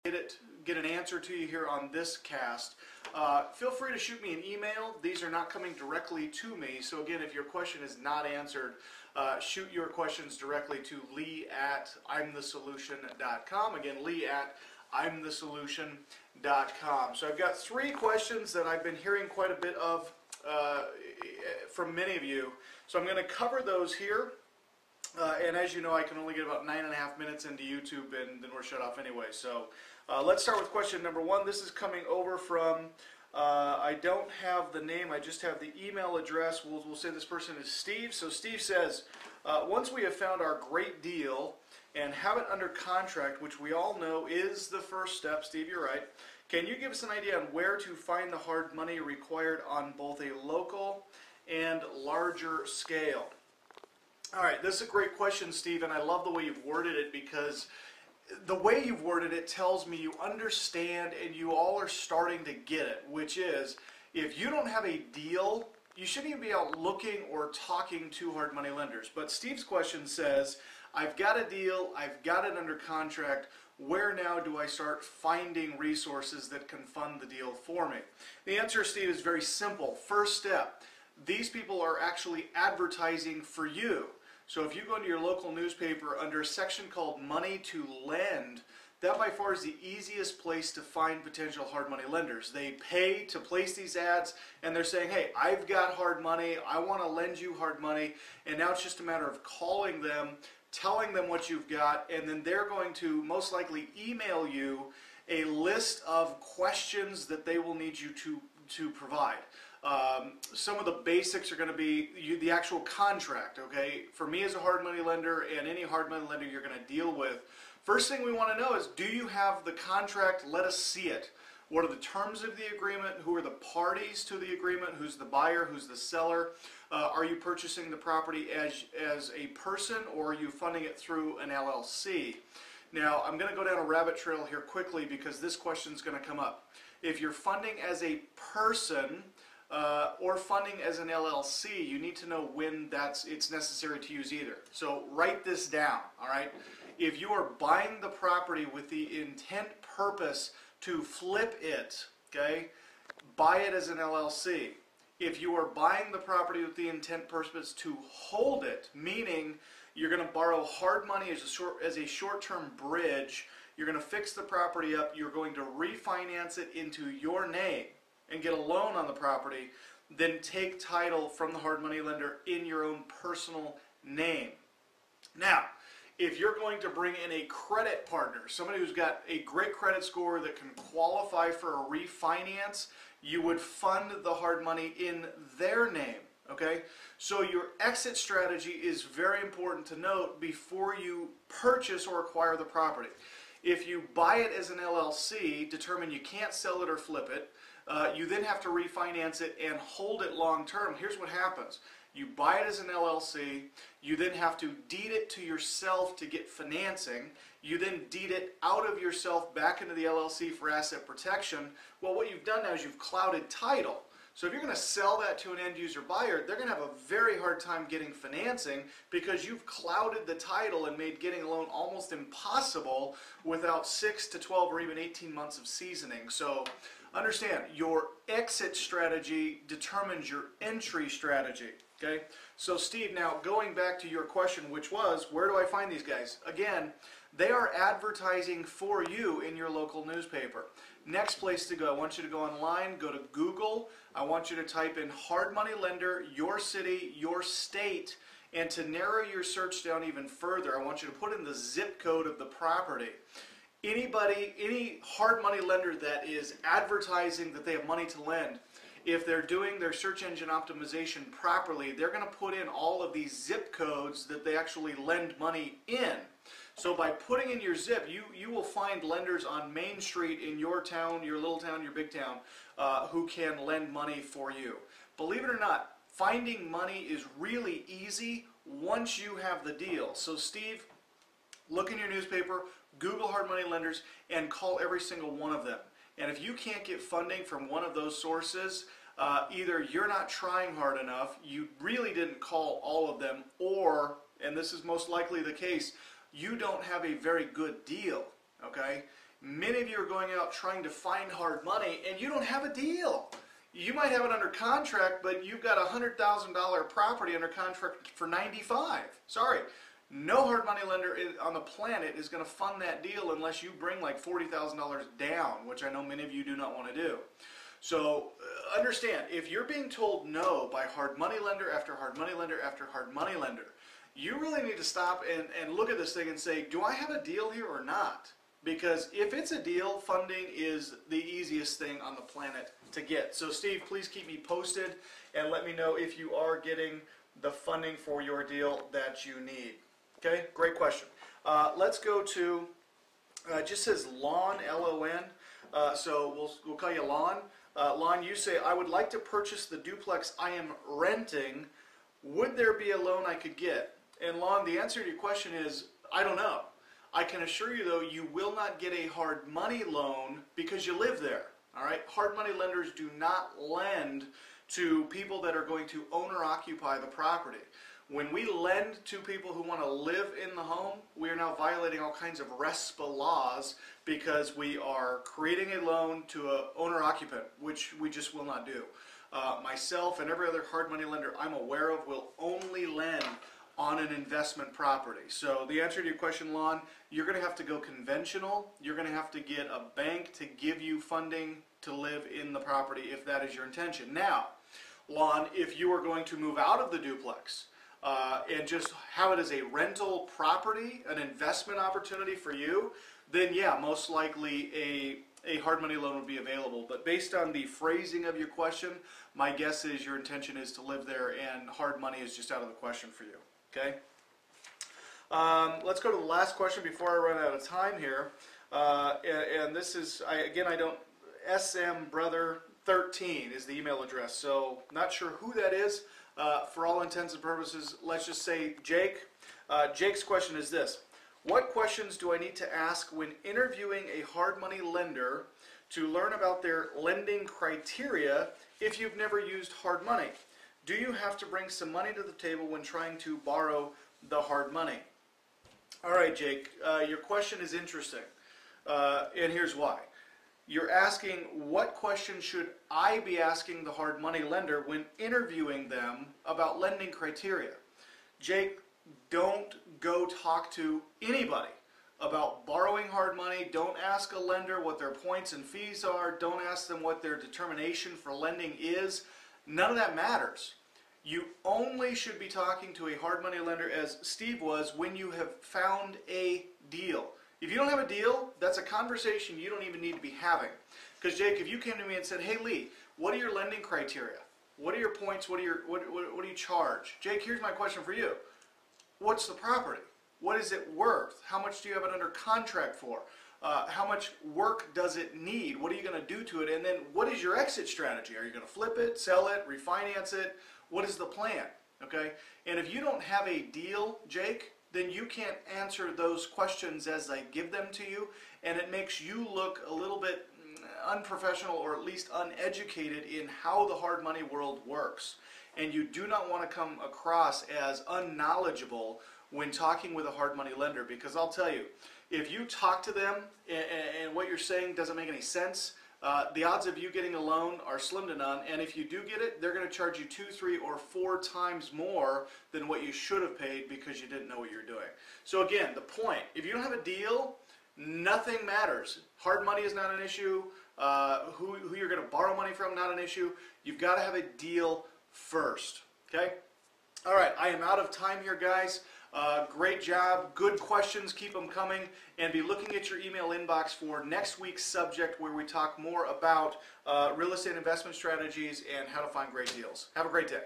get an answer to you here on this cast. Feel free to shoot me an email. These are not coming directly to me, so again, if your question is not answered, shoot your questions directly to lee@imthesolution.com. Again, lee@imthesolution.com. So I've got 3 questions that I've been hearing quite a bit of from many of you, so I'm going to cover those here. And as you know, I can only get about 9.5 minutes into YouTube, and then we're shut off anyway. So let's start with question number 1. This is coming over from, I don't have the name, I just have the email address. We'll say this person is Steve. So Steve says, once we have found our great deal and have it under contract, which we all know is the first step, Steve, you're right, can you give us an idea on where to find the hard money required on both a local and larger scale? All right, this is a great question, Steve, and I love the way you've worded it, because the way you've worded it tells me you understand and you all are starting to get it, which is, if you don't have a deal, you shouldn't even be out looking or talking to hard money lenders. But Steve's question says, I've got a deal, I've got it under contract, where now do I start finding resources that can fund the deal for me? The answer, Steve, is very simple. First step, these people are actually advertising for you. So if you go into your local newspaper under a section called Money to Lend, that by far is the easiest place to find potential hard money lenders. They pay to place these ads, and they're saying, hey, I've got hard money, I want to lend you hard money, and now it's just a matter of calling them, telling them what you've got, and then they're going to most likely email you a list of questions that they will need you to provide. Some of the basics are going to be the actual contract, okay? For me as a hard money lender and any hard money lender you're going to deal with, first thing we want to know is, do you have the contract? Let us see it. What are the terms of the agreement? Who are the parties to the agreement? Who's the buyer? Who's the seller? Are you purchasing the property as a person, or are you funding it through an LLC? Now, I'm going to go down a rabbit trail here quickly because this question is going to come up. If you're funding as a person or funding as an LLC, you need to know when it's necessary to use either. So write this down, all right? If you are buying the property with the intent purpose to flip it, okay, buy it as an LLC. If you are buying the property with the intent purpose to hold it, meaning you're going to borrow hard money as a short-term bridge, you're going to fix the property up, you're going to refinance it into your name and get a loan on the property, then take title from the hard money lender in your own personal name. Now, if you're going to bring in a credit partner, somebody who's got a great credit score that can qualify for a refinance, you would fund the hard money in their name, okay? So your exit strategy is very important to note before you purchase or acquire the property. If you buy it as an LLC, determine you can't sell it or flip it, you then have to refinance it and hold it long term. Here's what happens. You buy it as an LLC, you then have to deed it to yourself to get financing, you then deed it out of yourself back into the LLC for asset protection. Well, what you've done now is you've clouded title. So if you're going to sell that to an end user buyer, they're going to have a very hard time getting financing because you've clouded the title and made getting a loan almost impossible without 6 to 12 or even 18 months of seasoning. So understand, your exit strategy determines your entry strategy. Okay, so Steve, now going back to your question, which was, where do I find these guys? Again, they are advertising for you in your local newspaper. Next place to go, I want you to go online, go to Google. I want you to type in hard money lender, your city, your state, and to narrow your search down even further, I want you to put in the zip code of the property. Anybody, any hard money lender that is advertising that they have money to lend, if they're doing their search engine optimization properly, they're going to put in all of these zip codes that they actually lend money in. So by putting in your zip, you will find lenders on Main Street in your town, your little town, your big town, who can lend money for you. Believe it or not, finding money is really easy once you have the deal. So Steve, look in your newspaper, Google hard money lenders, and call every single one of them. And if you can't get funding from one of those sources, either you're not trying hard enough, you really didn't call all of them, or, and this is most likely the case, you don't have a very good deal, okay? Many of you are going out trying to find hard money and you don't have a deal. You might have it under contract, but you've got a $100,000 property under contract for 95. Sorry, no hard money lender on the planet is going to fund that deal unless you bring like $40,000 down, which I know many of you do not want to do. So understand, if you're being told no by hard money lender after hard money lender after hard money lender, you really need to stop and look at this thing and say, do I have a deal here or not? Because if it's a deal, funding is the easiest thing on the planet to get. So Steve, please keep me posted and let me know if you are getting the funding for your deal that you need. Okay, great question. Let's go to, it just says Lon, L-O-N, so we'll call you Lon. Lon, you say, I would like to purchase the duplex I am renting. Would there be a loan I could get? And Lon, the answer to your question is, I don't know. I can assure you, though, you will not get a hard money loan because you live there. All right? Hard money lenders do not lend to people that are going to own or occupy the property. When we lend to people who want to live in the home, we are now violating all kinds of RESPA laws because we are creating a loan to an owner-occupant, which we just will not do. Myself and every other hard money lender I'm aware of will only lend on an investment property. So the answer to your question, Lon, you're going to have to go conventional. You're going to have to get a bank to give you funding to live in the property if that is your intention. Now, Lon, if you are going to move out of the duplex and just have it as a rental property, an investment opportunity for you, then yeah, most likely a hard money loan would be available. But based on the phrasing of your question, my guess is your intention is to live there and hard money is just out of the question for you. Okay? Let's go to the last question before I run out of time here. And this is, smbrother13 is the email address. So not sure who that is. For all intents and purposes, let's just say Jake. Jake's question is this. What questions do I need to ask when interviewing a hard money lender to learn about their lending criteria if you've never used hard money? Do you have to bring some money to the table when trying to borrow the hard money? All right, Jake, your question is interesting, and here's why. You're asking, what question should I be asking the hard money lender when interviewing them about lending criteria? Jake, don't go talk to anybody about borrowing hard money. Don't ask a lender what their points and fees are. Don't ask them what their determination for lending is. None of that matters. You only should be talking to a hard money lender, as Steve was, when you have found a deal. If you don't have a deal, that's a conversation you don't even need to be having. Because Jake, if you came to me and said, hey Lee, what are your lending criteria? What are your points? What do you charge? Jake, here's my question for you. What's the property? What is it worth? How much do you have it under contract for? How much work does it need? What are you going to do to it? And then what is your exit strategy? Are you going to flip it, sell it, refinance it? What is the plan? Okay? And if you don't have a deal, Jake, then you can't answer those questions as I give them to you, and it makes you look a little bit unprofessional or at least uneducated in how the hard money world works. And you do not want to come across as unknowledgeable when talking with a hard money lender, because I'll tell you, if you talk to them and what you're saying doesn't make any sense, the odds of you getting a loan are slim to none, and if you do get it, they're going to charge you 2, 3, or 4 times more than what you should have paid because you didn't know what you're doing. So again, the point, if you don't have a deal, nothing matters. Hard money is not an issue. Who you're going to borrow money from, not an issue. You've got to have a deal first. Okay? All right, I am out of time here, guys. Great job. Good questions. Keep them coming. And be looking at your email inbox for next week's subject, where we talk more about real estate investment strategies and how to find great deals. Have a great day.